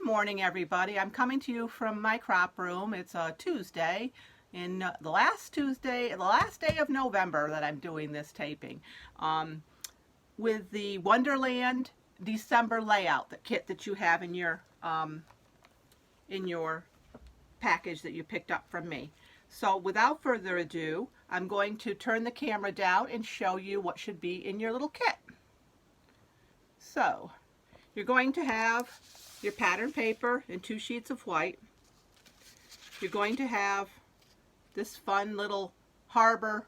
morning, everybody. I'm coming to you from my crop room. It's a Tuesday, the last day of November that I'm doing this taping, with the Wonderland December layout, the kit that you have in your package that you picked up from me. So without further ado, I'm going to turn the camera down and show you what should be in your little kit. So you're going to have your pattern paper and 2 sheets of white. You're going to have this fun little harbor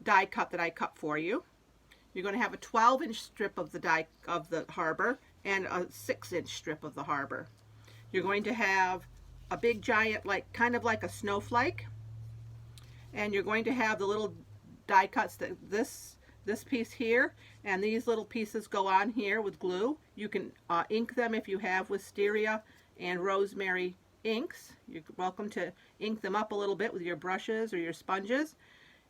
die cut that I cut for you. You're going to have a 12-inch strip of the die of the harbor and a 6-inch strip of the harbor. You're going to have a big giant, kind of like a snowflake, and you're going to have the little die cuts that this piece here, and these little pieces go on here with glue. You can ink them if you have wisteria and rosemary inks. You're welcome to ink them up a little bit with your brushes or your sponges,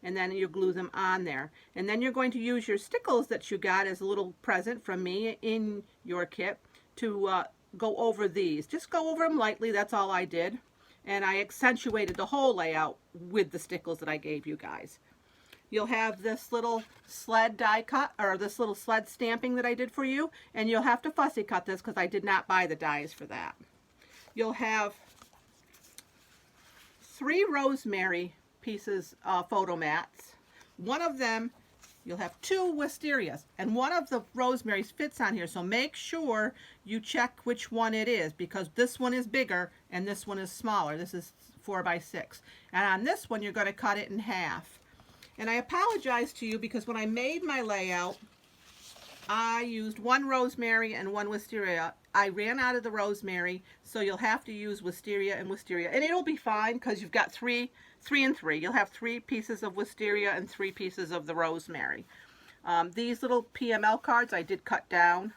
and then you glue them on there. And then you're going to use your stickles that you got as a little present from me in your kit to go over these. Just go over them lightly, that's all I did. And I accentuated the whole layout with the stickles that I gave you guys. You'll have this little sled die cut, or this little sled stamping that I did for you, and you'll have to fussy cut this because I did not buy the dies for that. You'll have 3 rosemary pieces of photo mats. One of them, you'll have 2 wisterias, and one of the rosemaries fits on here, so make sure you check which one it is, because this one is bigger and this one is smaller. This is 4 by 6, and on this one you're going to cut it in half. And I apologize to you because when I made my layout, I used 1 rosemary and 1 wisteria. I ran out of the rosemary, so you'll have to use wisteria and wisteria. And it'll be fine because you've got 3 and 3. You'll have 3 pieces of wisteria and 3 pieces of the rosemary. These little PML cards I did cut down,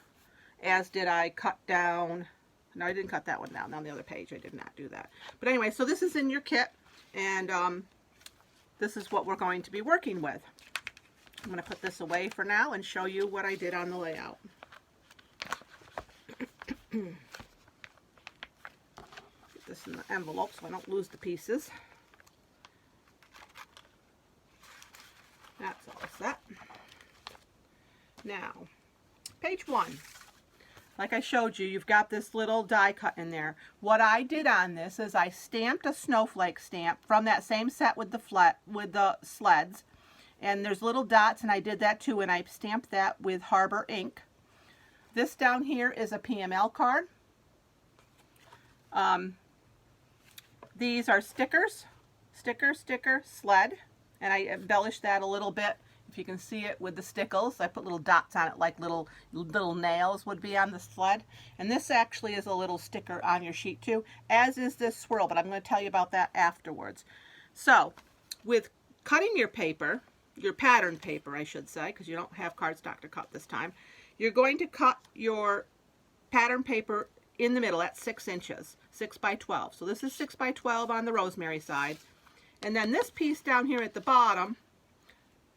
as did I cut down. No, I didn't cut that one down. On the other page, I did not do that. But anyway, so this is in your kit, and this is what we're going to be working with. I'm going to put this away for now and show you what I did on the layout. Put this in the envelope so I don't lose the pieces. That's all set. Now, page 1. Like I showed you, you've got this little die cut in there. What I did on this is I stamped a snowflake stamp from that same set with the sleds. And there's little dots, and I did that too, and I stamped that with Harbor ink. This down here is a PML card. These are stickers. Sticker, sled. And I embellished that a little bit. If you can see it with the stickles, I put little dots on it like little nails would be on the sled. And this actually is a little sticker on your sheet too, as is this swirl, but I'm going to tell you about that afterwards. So, with cutting your paper, your pattern paper I should say, because you don't have cardstock to cut this time, you're going to cut your pattern paper in the middle at 6 inches, 6 by 12. So this is 6 by 12 on the rosemary side. And then this piece down here at the bottom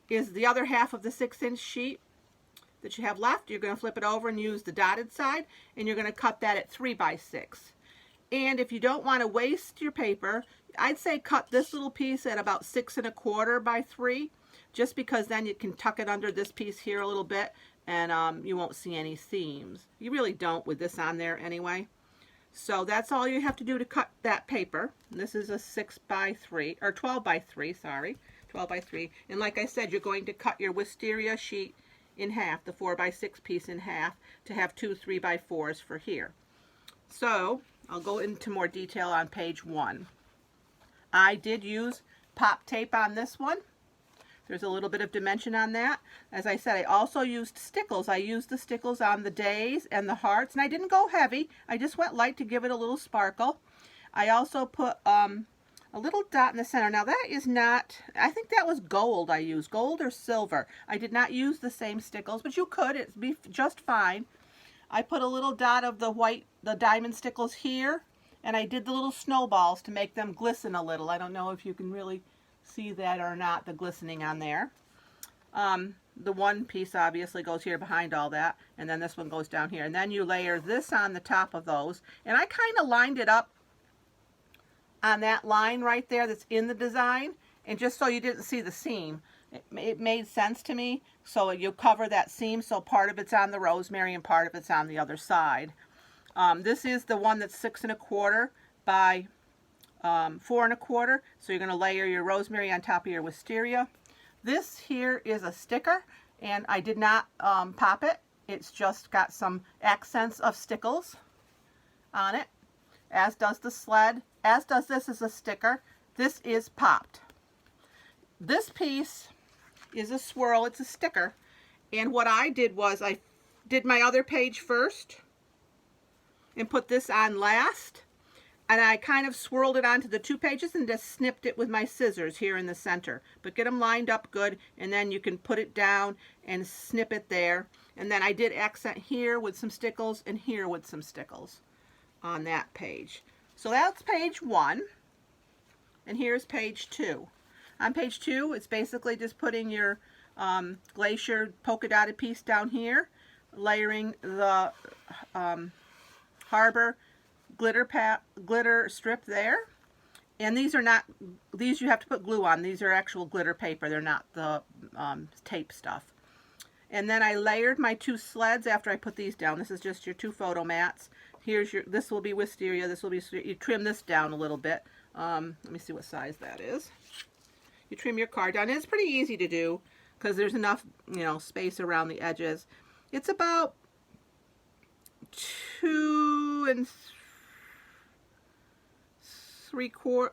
is the other half of the 6-inch sheet that you have left. You're going to flip it over and use the dotted side, and you're going to cut that at 3 by 6. And if you don't want to waste your paper, I'd say cut this little piece at about 6 1/4 by 3, just because then you can tuck it under this piece here a little bit, and you won't see any seams. You really don't with this on there anyway. So that's all you have to do to cut that paper. This is a 6 by 3, or 12 by 3, sorry. 12 by 3. And like I said, you're going to cut your wisteria sheet in half, the 4 by 6 piece in half, to have 2 3 by 4s for here. So I'll go into more detail on page 1. I did use pop tape on this one. There's a little bit of dimension on that. As I said, I also used stickles. I used the stickles on the days and the hearts, and I didn't go heavy. I just went light to give it a little sparkle. I also put a little dot in the center. Now that is not, I think that was gold I used, gold or silver. I did not use the same stickles, but you could, it'd be just fine. I put a little dot of the white, the diamond stickles here, and I did the little snowballs to make them glisten a little. I don't know if you can really see that or not, the glistening on there. the one piece obviously goes here behind all that, and then this one goes down here. And then you layer this on the top of those. And I kind of lined it up on that line right there that's in the design, and just so you didn't see the seam. It made sense to me. So you cover that seam, so part of it's on the rosemary and part of it's on the other side. This is the one that's 6 1/4 by 4 1/4. So you're going to layer your rosemary on top of your wisteria. This here is a sticker, and I did not pop it. It's just got some accents of stickles on it, as does the sled, as does this as a sticker. This is popped. This piece is a swirl, it's a sticker, and what I did was I did my other page first and put this on last, and I kind of swirled it onto the 2 pages and just snipped it with my scissors here in the center. But get them lined up good, and then you can put it down and snip it there. And then I did accent here with some stickles and here with some stickles on that page. So that's page 1, and here's page 2. On page 2, it's basically just putting your glacier polka dotted piece down here, layering the harbor glitter strip there. And these are not, these you have to put glue on. These are actual glitter paper. They're not the tape stuff. And then I layered my 2 sleds after I put these down. This is just your 2 photo mats. Here's your, this will be wisteria. This will be, you trim this down a little bit. Let me see what size that is. You trim your card down. And it's pretty easy to do because there's enough, you know, space around the edges. It's about 2 3/4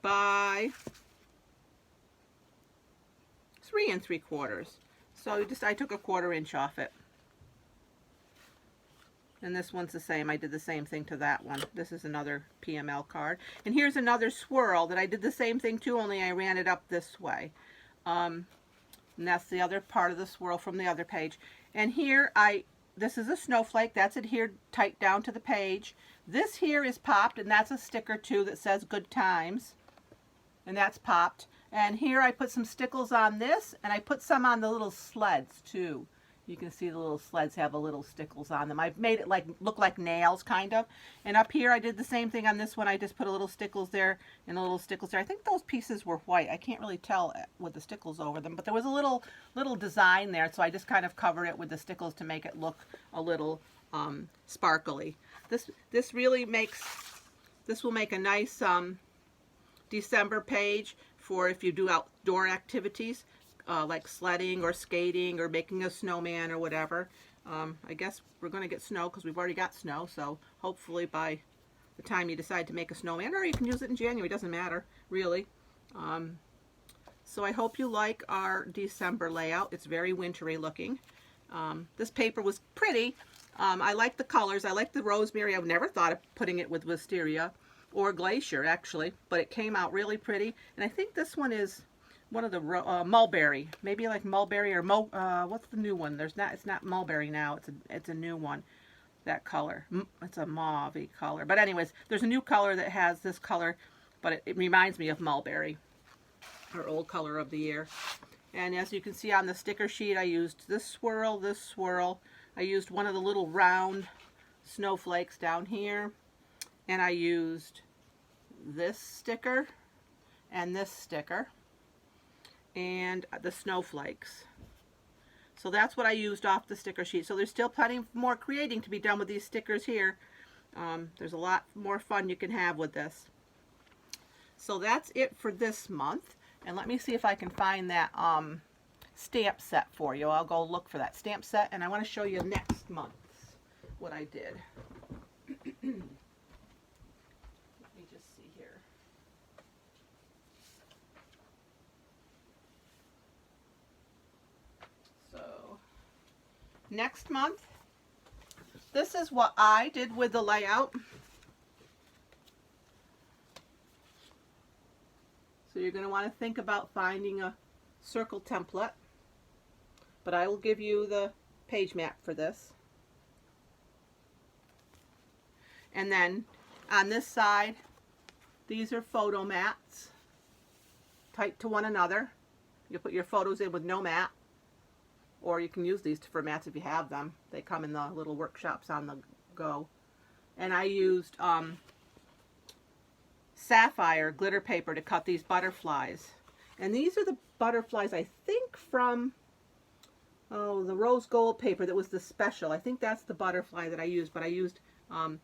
by 3 3/4. So I took a 1/4 inch off it. And this one's the same. I did the same thing to that one. This is another PML card. And here's another swirl that I did the same thing to, only I ran it up this way. And that's the other part of the swirl from the other page. And here this is a snowflake. That's adhered tight down to the page. This here is popped, and that's a sticker too that says good times. And that's popped. And here I put some stickles on this, and I put some on the little sleds too. You can see the little sleds have a little stickles on them. I've made it look like nails, kind of. And up here I did the same thing on this one. I just put a little stickles there and a little stickles there. I think those pieces were white. I can't really tell with the stickles over them. But there was a little design there, so I just kind of covered it with the stickles to make it look a little sparkly. This really makes, this will make a nice December page for if you do outdoor activities. Like sledding or skating or making a snowman or whatever. I guess we're going to get snow because we've already got snow, so hopefully by the time you decide to make a snowman, or you can use it in January, doesn't matter really. So I hope you like our December layout. It's very wintry looking. This paper was pretty. I like the colors. I like the rosemary. I've never thought of putting it with wisteria or glacier actually, but it came out really pretty. And I think this one is one of the mulberry, maybe like mulberry or what's the new one? It's not mulberry now. It's a new one. That color, it's a mauve-y color. But anyways, there's a new color that has this color, but it reminds me of mulberry, our old color of the year. And as you can see on the sticker sheet, I used this swirl, this swirl. I used one of the little round snowflakes down here, and I used this sticker and this sticker and the snowflakes. So that's what I used off the sticker sheet. So there's still plenty more creating to be done with these stickers here. There's a lot more fun you can have with this. So that's it for this month. And let me see if I can find that stamp set for you. I'll go look for that stamp set, and I want to show you next month what I did. Let me just see here. Next month, this is what I did with the layout. So you're going to want to think about finding a circle template, but I will give you the page map for this. And then on this side, these are photo mats tight to one another. You put your photos in with no mat, or you can use these for mats if you have them. They come in the little workshops on the go. And I used sapphire glitter paper to cut these butterflies. And these are the butterflies, I think, from the rose gold paper that was the special. I think that's the butterfly that I used, but I used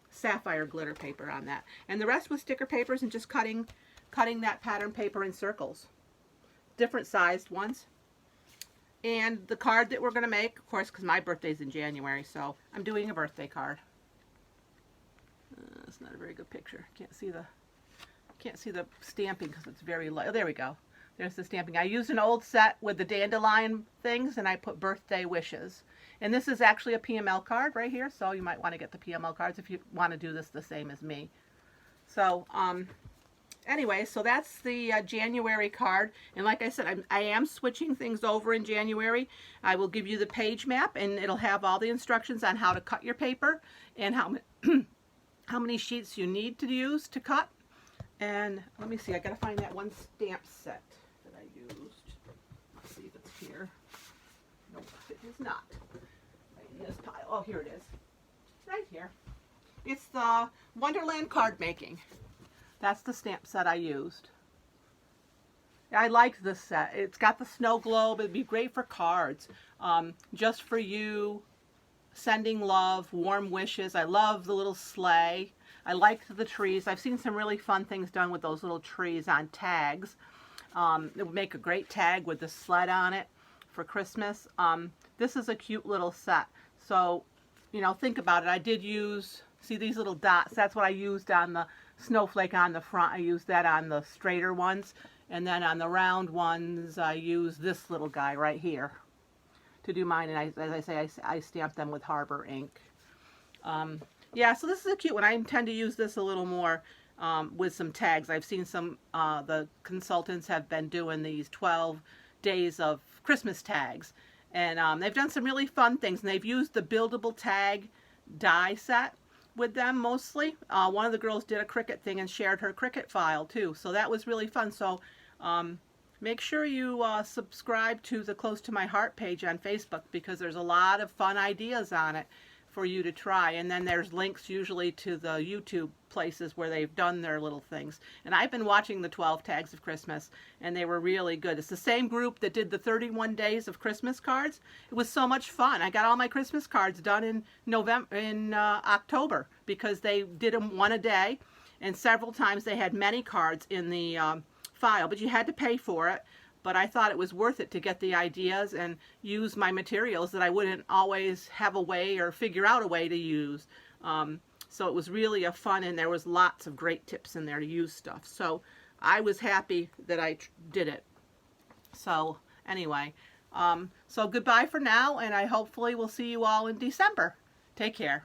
sapphire glitter paper on that. And the rest was sticker papers and just cutting that pattern paper in circles. Different sized ones. And the card that we're going to make, of course, because my birthday's in January, so I'm doing a birthday card. It's not a very good picture. Can't see the stamping because it's very low. There we go. There's the stamping. I used an old set with the dandelion things, and I put birthday wishes. And this is actually a PML card right here, so you might want to get the PML cards if you want to do this the same as me. So, anyway, so that's the January card. And like I said, I am switching things over in January. I will give you the page map, and it'll have all the instructions on how to cut your paper and how many sheets you need to use to cut. And let me see, I gotta find that one stamp set that I used. Let's see if it's here. Nope, it is not. Right in this pile. Oh, here it is. Right here. It's the Wonderland card making. That's the stamp set I used. I liked this set. It's got the snow globe. It'd be great for cards. Just for you, sending love, warm wishes. I love the little sleigh. I liked the trees. I've seen some really fun things done with those little trees on tags. It would make a great tag with the sled on it for Christmas. This is a cute little set. So, you know, think about it. I did use, see these little dots? That's what I used on the snowflake on the front. I used that on the straighter ones. And then on the round ones, I used this little guy right here to do mine. And as I say, I stamped them with Harbor ink. Yeah, so this is a cute one. I intend to use this a little more with some tags. I've seen some, the consultants have been doing these 12 days of Christmas tags. And they've done some really fun things. And they've used the buildable tag die set with them mostly. One of the girls did a Cricut thing and shared her Cricut file too. So that was really fun. So make sure you subscribe to the Close to My Heart page on Facebook, because there's a lot of fun ideas on it for you to try. And then there's links usually to the YouTube places where they've done their little things. And I've been watching the 12 Tags of Christmas, and they were really good. It's the same group that did the 31 days of Christmas cards. It was so much fun. I got all my Christmas cards done in October, because they did them one a day, and several times they had many cards in the file, but you had to pay for it. But I thought it was worth it to get the ideas and use my materials that I wouldn't always have a way or figure out a way to use. So it was really a fun, and there was lots of great tips in there to use stuff. So I was happy that I did it. So anyway, so goodbye for now, and I hopefully will see you all in December. Take care.